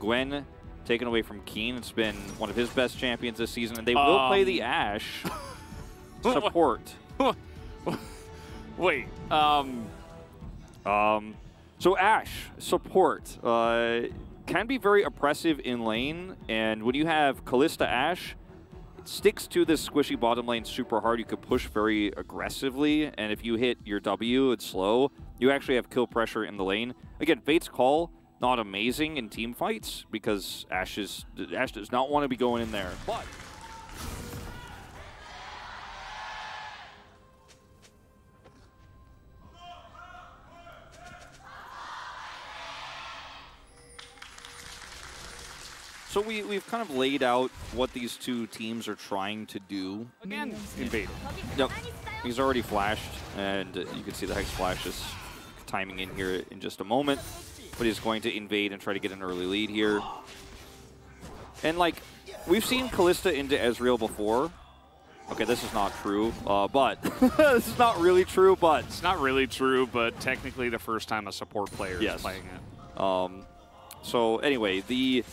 Gwen taken away from Keen. It's been one of his best champions this season, and they will play the Ashe support. Wait. So Ashe support can be very oppressive in lane, and when you have Kalista Ashe, it sticks to this squishy bottom lane super hard. You could push very aggressively, and if you hit your W, it's slow. You actually have kill pressure in the lane. Again, Fate's Call, not amazing in team fights because Ashe does not want to be going in there. But so we've kind of laid out what these two teams are trying to do. Again, invade. Yep, he's already flashed, and you can see the Hex Flash is timing in here in just a moment. But he's going to invade and try to get an early lead here. And like, we've seen Kalista into Ezreal before. Okay, this is not true, but this is not really true, but It's not really true, but technically the first time a support player is playing it. So anyway, the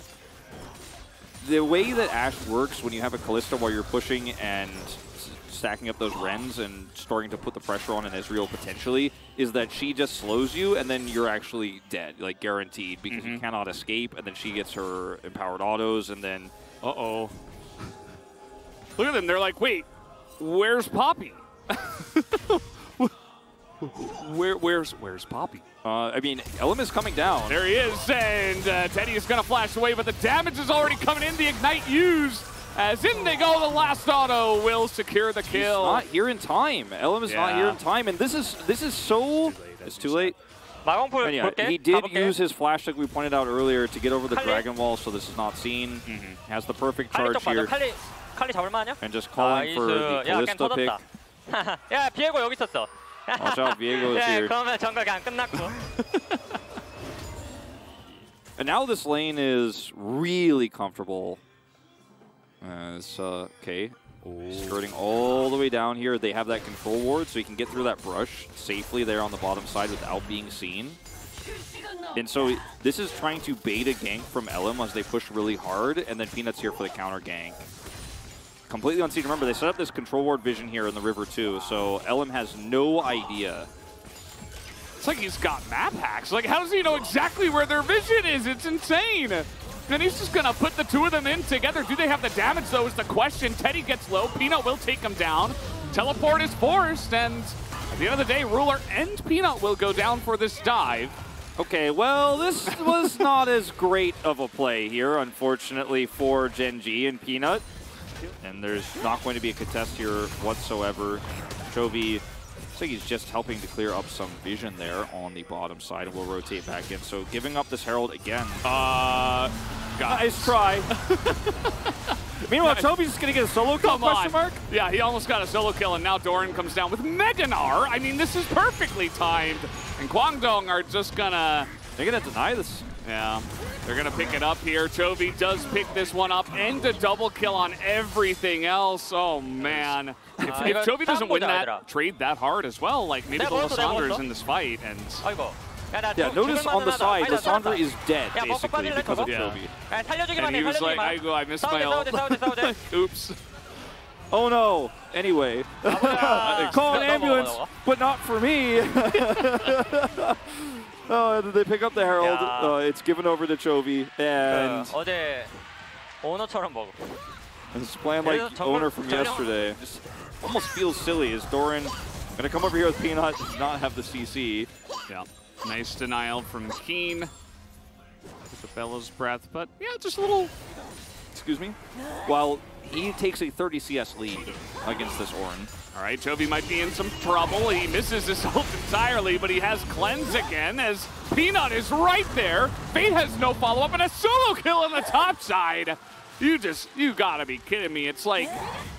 way that Ashe works when you have a Kalista while you're pushing and stacking up those Rens and starting to put the pressure on an Ezreal potentially is that she just slows you and then you're actually dead, like guaranteed, because you cannot escape, and then she gets her empowered autos, and then Look at them, they're like, wait, where's Poppy? Where's Poppy? I mean, Elim is coming down. There he is, and Teddy is going to flash away, but the damage is already coming in. The Ignite used, as in they go. The last auto will secure the kill. He's not here in time. Elim is not here in time, and this is so... It's too late. And yeah, he did use his flash, like we pointed out earlier, to get over the Dragon Wall, so this is not seen. Has the perfect charge here. And just calling for the Kalista pick. 야, 비에고 여기 있었어. Watch out, Viego is here. 그러면 정글이 안 끝났고. And now this lane is really comfortable. As okay, skirting all the way down here. They have that control ward, so he can get through that brush safely there on the bottom side without being seen. And so this is trying to bait a gank from Elim as they push really hard, and then Peanut's here for the counter gank. Completely unseen. Remember, they set up this control ward vision here in the river too, so Elim has no idea. It's like he's got map hacks. Like, how does he know exactly where their vision is? It's insane. And he's just going to put the two of them in together. Do they have the damage, though, is the question. Teddy gets low. Peanut will take him down. Teleport is forced, and at the end of the day, Ruler and Peanut will go down for this dive. Okay, well, this was not as great of a play here, unfortunately, for Gen G and Peanut. And there's not going to be a contest here whatsoever. Chovy, looks like he's just helping to clear up some vision there on the bottom side, and we'll rotate back in. So giving up this Herald again. Nice try. Meanwhile, Chovy's just going to get a solo kill, question mark? Yeah, he almost got a solo kill, and now Doran comes down with Meganar. I mean, this is perfectly timed. And Guangdong are just going to... They're going to deny this. Yeah, they're going to pick it up here. Chovy does pick this one up, and a double kill on everything else. Oh, man. If Chovy doesn't win that trade that hard as well, like maybe the Lissandra is in this fight. And yeah, notice on the side, Lissandra is dead, basically, because of Chovy. And he was like, I missed my ult. Oops. Oh, no. Anyway. Call an ambulance, but not for me. Oh, they pick up the Herald. It's given over to Chovy, and it's playing like owner from yesterday. Just almost feels silly. Is Doran gonna come over here with Peanut? Does not have the CC. Yeah, nice denial from Keen. With the Bella's breath, but yeah, just a little. Excuse me. Well, he takes a 30 CS lead against this Ornn. All right, Chovy might be in some trouble. He misses his ult entirely, but he has Cleanse again as Peanut is right there. Fate has no follow-up and a solo kill on the top side. You gotta be kidding me. It's like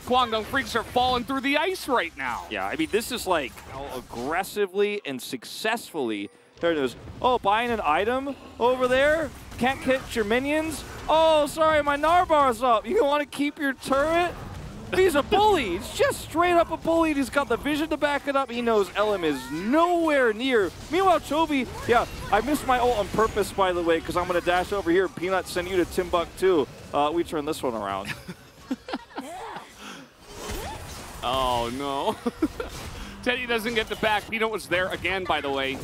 Guangdong Freaks are falling through the ice right now. Yeah, I mean, this is like how aggressively and successfully. There it is. Oh, buying an item over there? Can't catch your minions? Oh, sorry, my Narbar's up. You want to keep your turret? He's a bully. He's just straight up a bully. He's got the vision to back it up. He knows LM is nowhere near. Meanwhile, Chovy, yeah, I missed my ult on purpose, by the way, because I'm going to dash over here. Peanut, send you to Timbuktu. We turn this one around. Oh, no. Teddy doesn't get the back. Peanut was there again, by the way.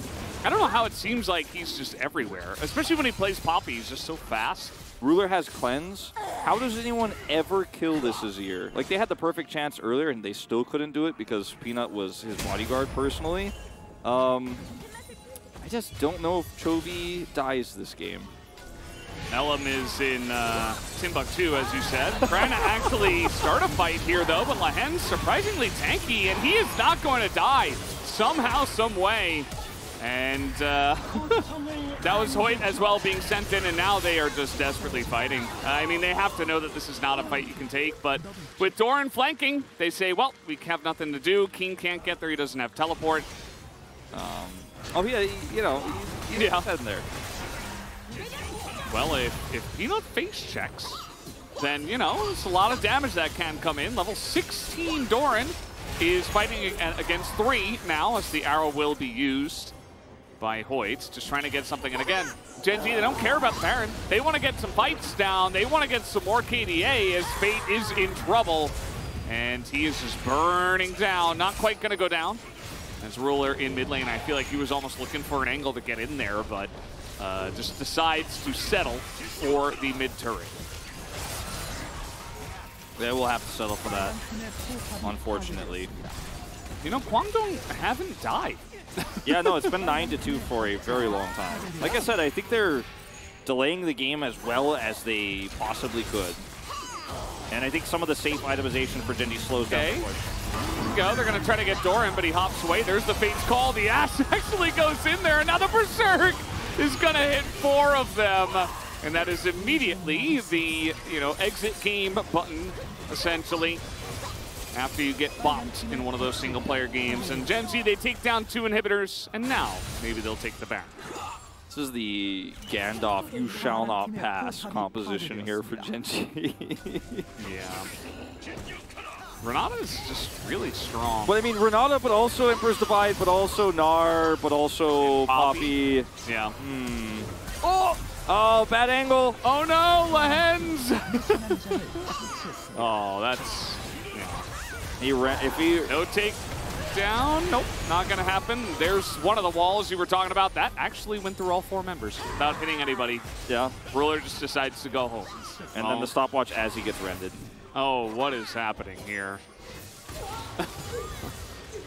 I don't know how it seems like he's just everywhere, especially when he plays Poppy. He's just so fast. Ruler has cleanse. How does anyone ever kill this Azir? Like, they had the perfect chance earlier, and they still couldn't do it because Peanut was his bodyguard personally. I just don't know if Chovy dies this game. LM is in Timbuktu, as you said. Trying to actually start a fight here, though, but Lahen's surprisingly tanky, and he is not going to die somehow, some way. And that was Hoyt as well being sent in, and now they are just desperately fighting. I mean, they have to know that this is not a fight you can take, but with Doran flanking, they say, well, we have nothing to do. King can't get there. He doesn't have teleport. Oh, yeah, you know, he's in there. Well, if Peanut face checks, then, you know, it's a lot of damage that can come in. Level 16 Doran is fighting against 3 now, as the arrow will be used by Hoyt, just trying to get something. And again, Gen G, they don't care about the Baron. They want to get some fights down. They want to get some more KDA, as Fate is in trouble. And he is just burning down. Not quite going to go down. As Ruler in mid lane, I feel like he was almost looking for an angle to get in there, but just decides to settle for the mid turret. They will have to settle for that, unfortunately. You know, Kwangdong haven't died. Yeah, no, it's been 9-2 for a very long time. Like I said, I think they're delaying the game as well as they possibly could. And I think some of the safe itemization for Genji slows down the push. Here we go. They're going to try to get Doran, but he hops away. There's the Fate's call. The Ash actually goes in there. Now the Berserk is going to hit 4 of them. And that is immediately the, you know, exit game button, essentially, after you get bopped in one of those single-player games. And Gen Z, they take down 2 inhibitors, and now maybe they'll take the Baron. This is the Gandalf, you shall not pass composition here for Gen G. Yeah. Renata is just really strong. But I mean, Renata, but also Emperor's Divide, but also Gnar, but also Poppy. Yeah. Oh, bad angle. Oh no, Lahen's. Oh, that's... He ran, if he... No take down. Nope, not going to happen. There's one of the walls you were talking about. That actually went through all 4 members without hitting anybody. Yeah. Ruler just decides to go home. And then the stopwatch as he gets rended. Oh, what is happening here?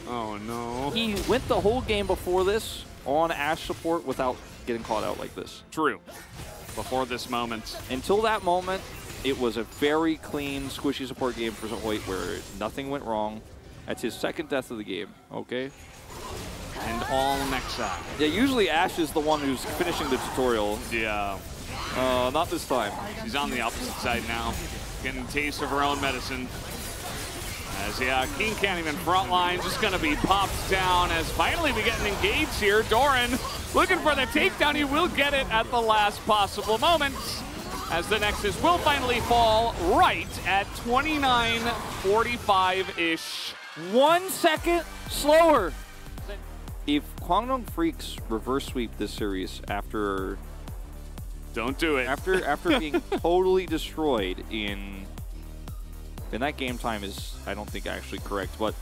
Oh, no. He went the whole game before this on Ashe support without getting caught out like this. True. Before this moment. Until that moment, it was a very clean, squishy support game for Hoyt where nothing went wrong. That's his 2nd death of the game, okay? And all next side. Yeah, usually Ashe is the one who's finishing the tutorial. Yeah. Not this time. She's on the opposite side now. Getting a taste of her own medicine. As, yeah, King can't even frontline. Just going to be popped down as finally we get an engage here. Doran looking for the takedown. He will get it at the last possible moment, as the Nexus will finally fall right at 29:45-ish. 1 second slower. If Kwangdong Freaks reverse sweep this series after... Don't do it. After being totally destroyed in that game time is, I don't think, actually correct, but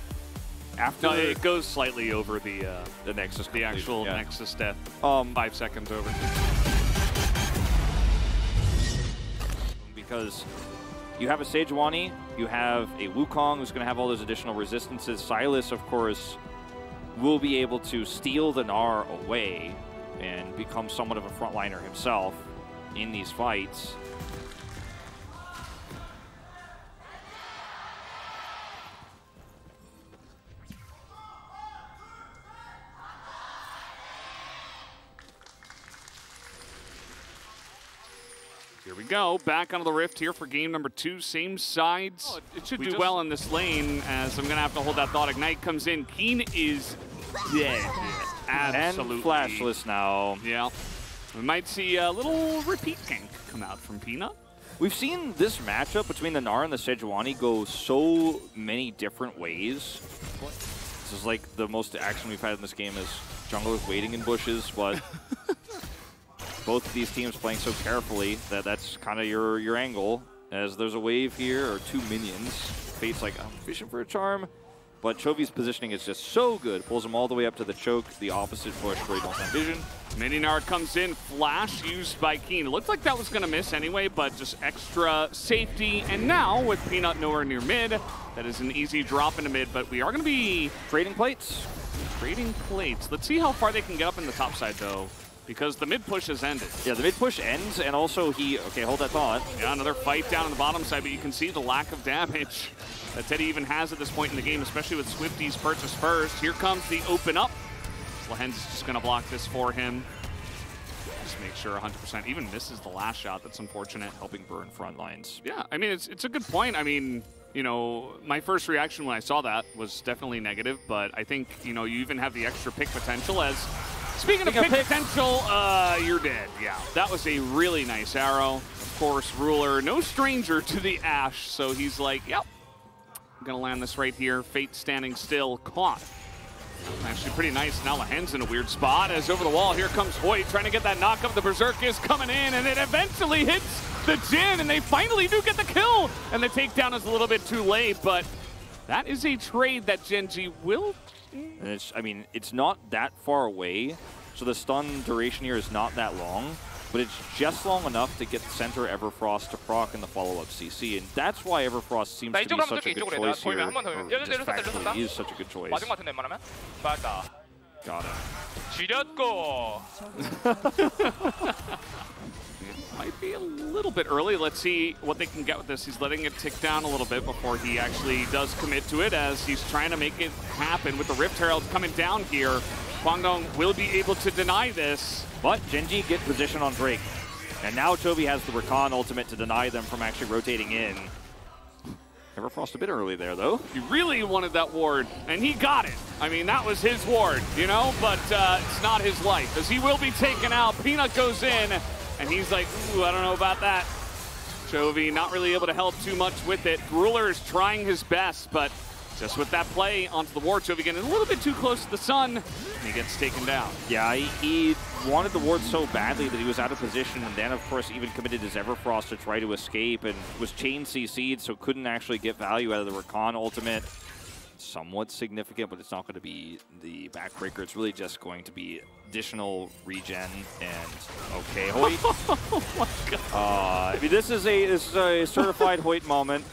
after... No, it goes slightly over the Nexus, the actual Nexus death. 5 seconds over. Because you have a Sejuani, you have a Wukong who's going to have all those additional resistances. Sylas, of course, will be able to steal the Gnar away and become somewhat of a frontliner himself in these fights. Here we go, back onto the Rift here for game number 2. Same sides. Oh, it should do well in this lane, as I'm going to have to hold that thought. Ignite comes in. Keen is dead. Absolutely. And flashless now. Yeah. We might see a little repeat gank come out from Peanut. We've seen this matchup between the Gnar and the Sejuani go so many different ways. This is like the most action we've had in this game is junglers waiting in bushes, but both of these teams playing so carefully that that's kind of your angle. As there's a wave here, or 2 minions. Fate's like, I'm fishing for a charm. But Chovy's positioning is just so good. Pulls him all the way up to the choke, the opposite push where he don't have vision. Mini Nard comes in, flash used by Keen. It looked like that was going to miss anyway, but just extra safety. And now, with Peanut nowhere near mid, that is an easy drop into mid, but we are going to be trading plates. Trading plates. Let's see how far they can get up in the top side, though, because the mid push has ended. Yeah, the mid push ends, and also okay, hold that thought. Yeah, another fight down on the bottom side, but you can see the lack of damage that Teddy even has at this point in the game, especially with Swifty's purchase first. Here comes the open up. Lahen's just going to block this for him. Just make sure 100%. Even misses the last shot. That's unfortunate. Helping burn front lines. Yeah, I mean, it's a good point. I mean, you know, my first reaction when I saw that was definitely negative, but I think, you know, you even have the extra pick potential as... Speaking of pick potential, you're dead. Yeah, that was a really nice arrow. Of course, Ruler, no stranger to the Ashe, so he's like, yep, I'm going to land this right here. Fate standing still, caught. Actually pretty nice. Now Lahen's in a weird spot as over the wall. Here comes Hoyt trying to get that knock up. The Berserk is coming in, and it eventually hits the Jhin, and they finally do get the kill. And the takedown is a little bit too late, but that is a trade that Gen G will... And I mean, it's not that far away, so the stun duration here is not that long, but it's just long enough to get center Everfrost to proc in the follow-up CC, and that's why Everfrost seems to be such a good choice here, or just factually is such a good choice. Got him. Might be a little bit early. Let's see what they can get with this. He's letting it tick down a little bit before he actually does commit to it, as he's trying to make it happen with the Rift Herald coming down here. Kwangdong will be able to deny this. But Gen G get position on Drake. And now Chovy has the Rakan ultimate to deny them from actually rotating in. Everfrost a bit early there, though. He really wanted that ward, and he got it. I mean, that was his ward, you know, but it's not his life, as he will be taken out. Peanut goes in, and he's like, ooh, I don't know about that. Chovy not really able to help too much with it. Ruler is trying his best, but just with that play onto the ward, Chovy getting a little bit too close to the sun, and he gets taken down. Yeah, he wanted the ward so badly that he was out of position, and then, of course, even committed his Everfrost to try to escape, and was chain CC'd, so couldn't actually get value out of the Rakan ultimate. Somewhat significant, but it's not going to be the backbreaker. It's really just going to be additional regen, and okay, Hoyt. Oh my God. I mean, this is a certified Hoyt moment.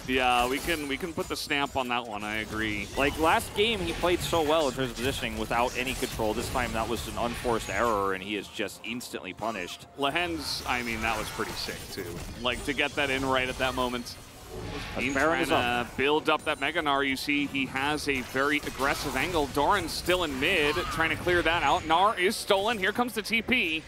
Yeah, we can put the stamp on that one. I agree. Like last game, he played so well in terms of positioning without any control. This time, that was an unforced error, and he is just instantly punished. Lahen's, I mean, that was pretty sick too. Like to get that in right at that moment. He's trying to build up that Mega Gnar. You see he has a very aggressive angle. Doran's still in mid, trying to clear that out. Gnar is stolen. Here comes the TP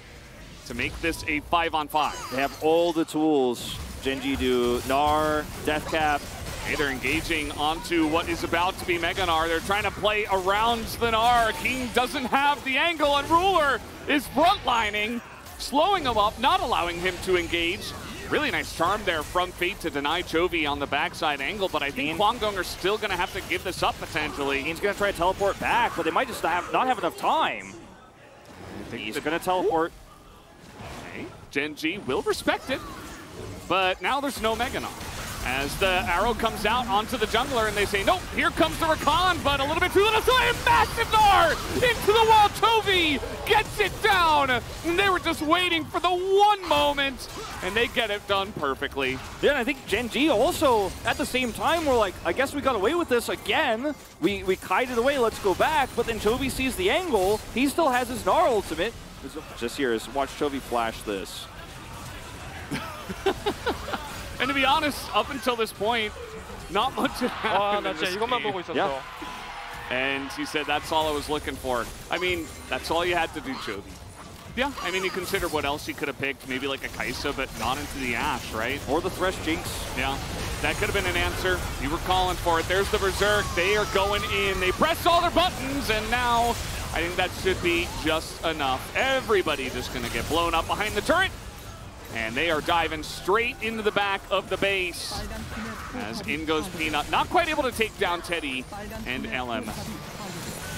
to make this a 5-on-5. They have all the tools. Gen G do. Gnar, Deathcap. Hey, they're engaging onto what is about to be Mega Gnar. They're trying to play around the Gnar. King doesn't have the angle, and Ruler is frontlining, slowing him up, not allowing him to engage. Really nice charm there from Fate to deny Chovy on the backside angle, but I think Kwangdong are still going to have to give this up potentially. He's going to try to teleport back, but they might just not have enough time. He's going to teleport. Okay. Gen G will respect it, but now there's no Mega Gnar. As the arrow comes out onto the jungler, and they say, nope, here comes the Rakan, but a little bit too little. So a massive Gnar into the wall. Chovy gets it down. And they were just waiting for the one moment, and they get it done perfectly. Yeah, and I think Gen G also, at the same time, were like, I guess we got away with this again. We kited away, let's go back. But then Chovy sees the angle. He still has his Gnar ultimate. Just here is watch Chovy flash this. And to be honest, up until this point, not much had happened in this game. Yeah. And he said, that's all I was looking for. I mean, that's all you had to do, Chovy. Yeah, I mean, you consider what else he could have picked, maybe like a Kai'Sa, but not into the Ashe, right? Or the Thresh Jinx. Yeah, that could have been an answer. You were calling for it. There's the Berserk. They are going in. They press all their buttons, and now I think that should be just enough. Everybody just going to get blown up behind the turret. And they are diving straight into the back of the base. As in goes Peanut. Not quite able to take down Teddy and LM.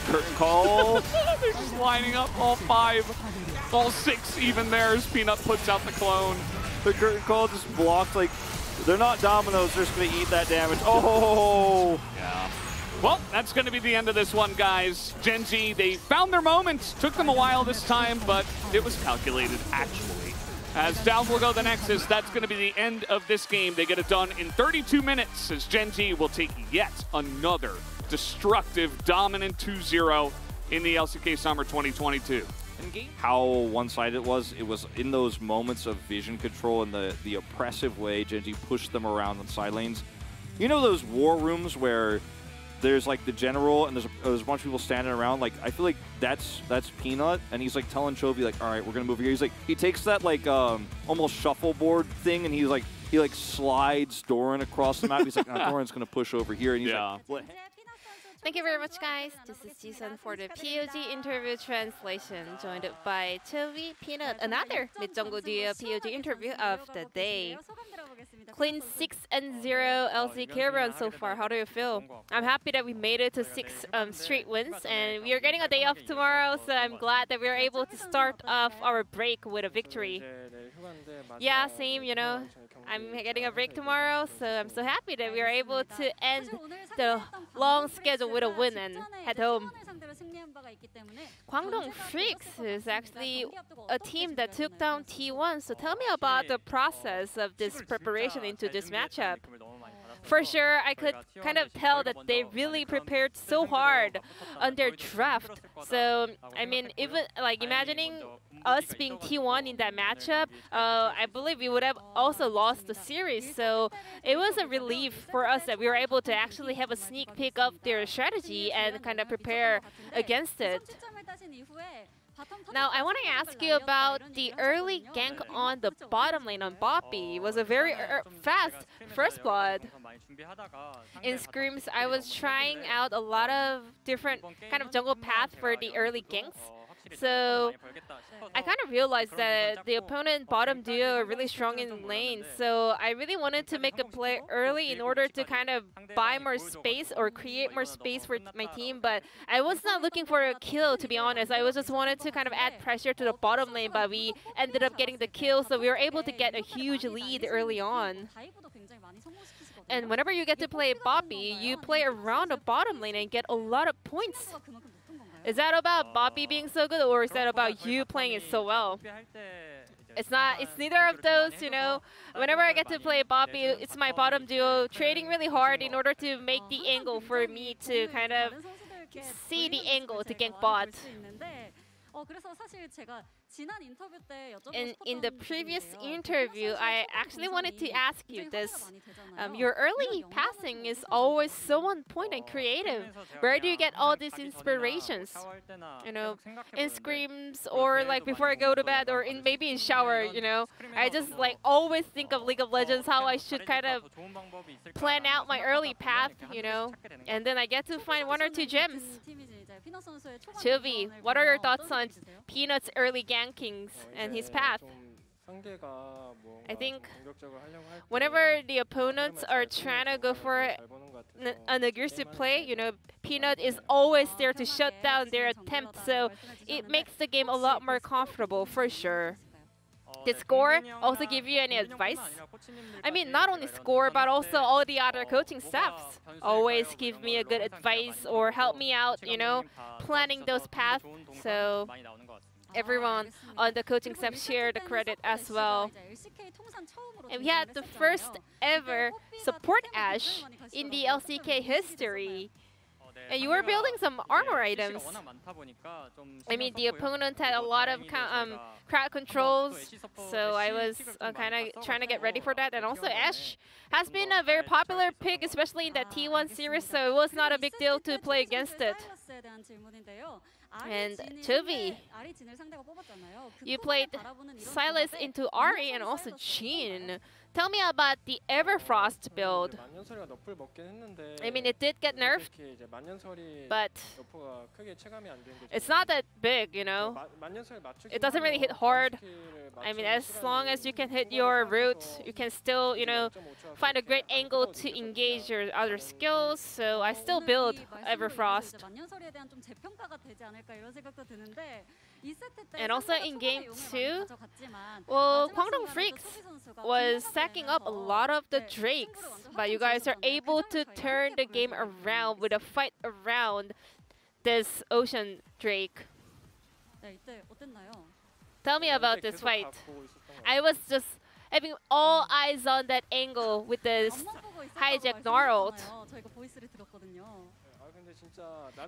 Curtain call. They're just lining up all 5, all 6 even there as Peanut puts out the clone. The curtain call just blocked, like, they're not dominoes, they're just going to eat that damage. Oh! Yeah. Well, that's going to be the end of this one, guys. Gen G, they found their moments. Took them a while this time, but it was calculated, actually. As down will go the Nexus, that's going to be the end of this game. They get it done in 32 minutes as Gen G will take yet another destructive, dominant 2-0 in the LCK Summer 2022. How one-sided it was in those moments of vision control and the oppressive way Genji pushed them around on side lanes. You know those war rooms where there's like the general and there's a bunch of people standing around? Like, I feel like that's Peanut, and he's like telling Chovy, like, all right, we're gonna move here. He's like, he takes that like almost shuffleboard thing, and he slides Doran across the map. He's like, Doran's gonna push over here, and he's like, Thank you very much, guys. This is Jisun for the POG interview translation, joined by Chovy, Peanut, another mid-jungle duo POG interview of the day. Clean 6-0 LCK run so far. How do you feel? I'm happy that we made it to 6 straight wins, and we are getting a day off tomorrow, so I'm glad that we are able to start off our break with a victory. Yeah, same, you know. I'm getting a break tomorrow, so I'm so happy that we are able to end the long schedule with a win and head home. Guangdong Freaks is actually a team that took down T1, so tell me about the process of this preparation into this matchup. For sure, I could kind of tell that they really prepared so hard on their draft. So, I mean, even like imagining us being T1 in that matchup, I believe we would have also lost the series. So it was a relief for us that we were able to actually have a sneak peek of their strategy and kind of prepare against it. Now, I want to ask you about the early gank on the bottom lane on Boppy. It was a very fast first blood. In scrims, I was trying out a lot of different kind of jungle paths for the early ganks. So I kind of realized that the opponent bottom duo are really strong in lane. So I really wanted to make a play early in order to kind of buy more space or create more space for my team. But I was not looking for a kill, to be honest. I was just wanted to kind of add pressure to the bottom lane, but we ended up getting the kill. So we were able to get a huge lead early on. And whenever you get to play Boppy, you play around the bottom lane and get a lot of points. Is that about Boppy being so good, or is that about you playing it so well? It's not. It's neither of those, you know. Whenever I get to play Boppy, it's my bottom duo trading really hard in order to make the angle for me to kind of see the angle to gank bot. In the previous interview, I actually wanted to ask you this. Your early passing is always so on point and creative. Where do you get all these inspirations? You know, in scrims or like before I go to bed or maybe in shower, you know. I just like always think of League of Legends, how I should kind of plan out my early path, you know. And then I get to find 1 or 2 gems. Chovy, what are your thoughts on Peanut's early gankings and his path? I think whenever the opponents are trying to go for an aggressive play, you know, Peanut is always there to shut down their attempt, so it makes the game a lot more comfortable for sure. Did Score also give you any advice? I mean, not only Score, but also all the other coaching staffs always give me a good advice or help me out, you know, planning those paths. So everyone on the coaching staff share the credit as well. And we had the first ever support Ashe in the LCK history. And you were building some armor items. I mean, the opponent had a lot of crowd controls, so I was kind of trying to get ready for that. And also, Ashe has been a very popular pick, especially in that T1 series, so it was not a big deal to play against it. And Chovy, you played Silas into Ari and also Jhin. Tell me about the Everfrost build. I mean, it did get nerfed, but it's not that big, you know. It doesn't really hit hard. I mean, as long as you can hit your root, you can still, you know, find a great angle to engage your other skills. So I still build Everfrost. And also in game 2, well, Kwangdong Freaks was stacking up a lot of the Drakes, but you guys are able to turn the game around with a fight around this Ocean Drake. Tell me about this fight. I was just having all eyes on that angle with this hijack Gnarled.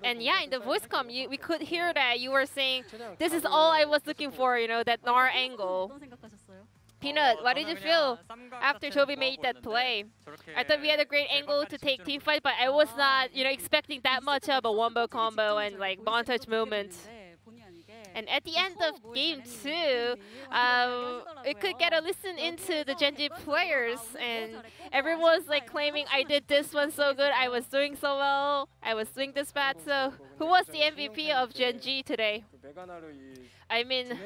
And yeah, in the voice comm, we could hear that you were saying, this is all I was looking for, you know, that Gnar angle. Peanut, what did you feel after Jovi made that play? I thought we had a great angle to take team fight, but I was not, you know, expecting that much of a wombo combo and like montage moment. And at the end of game 2, we could get a listen into the Gen G players, and everyone was like claiming I did this one so good, I was doing so well, I was doing this bad. So who was the MVP of Gen G today? I mean,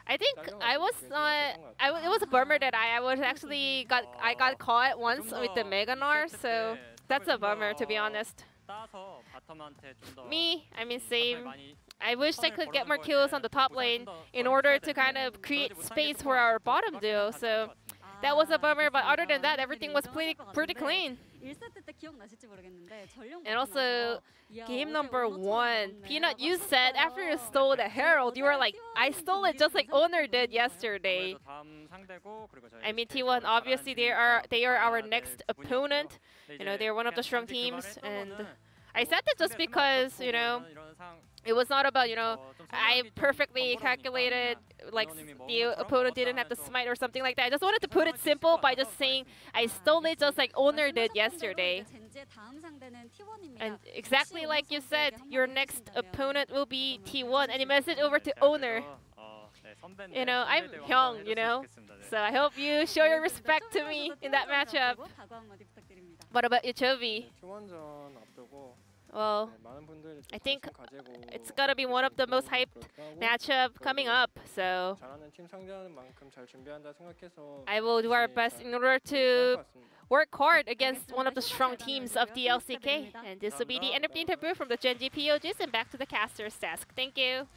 I think I was not. It was a bummer that I was actually got caught once with the Mega Gnar, so that's a bummer, to be honest. Me, I mean, same. I wish I could get more kills on the top lane in order to kind of create space for our bottom duo. So that was a bummer, but other than that, everything was pretty clean. And also, game number 1, Peanut, you said after you stole the Herald, you were like, I stole it just like Owner did yesterday. I mean, T1, obviously they are our next opponent. You know, they're one of the strong teams, and I said that just because, you know, it was not about, you know, I perfectly calculated, like the opponent didn't have to smite or something like that. I just wanted to put it simple by just saying I stole it just like Owner did yesterday. And exactly like you said, your next opponent will be T1, and you message over to Owner. You know, I'm young, you know, so I hope you show your respect to me in that matchup. What about you, Chovy? Well, I think it's gonna be one of the most hyped matchup coming up, so I will do our best in order to work hard against one of the strong teams of the LCK. And this will be the end of the interview from the Gen G POGs, and back to the caster's desk. Thank you.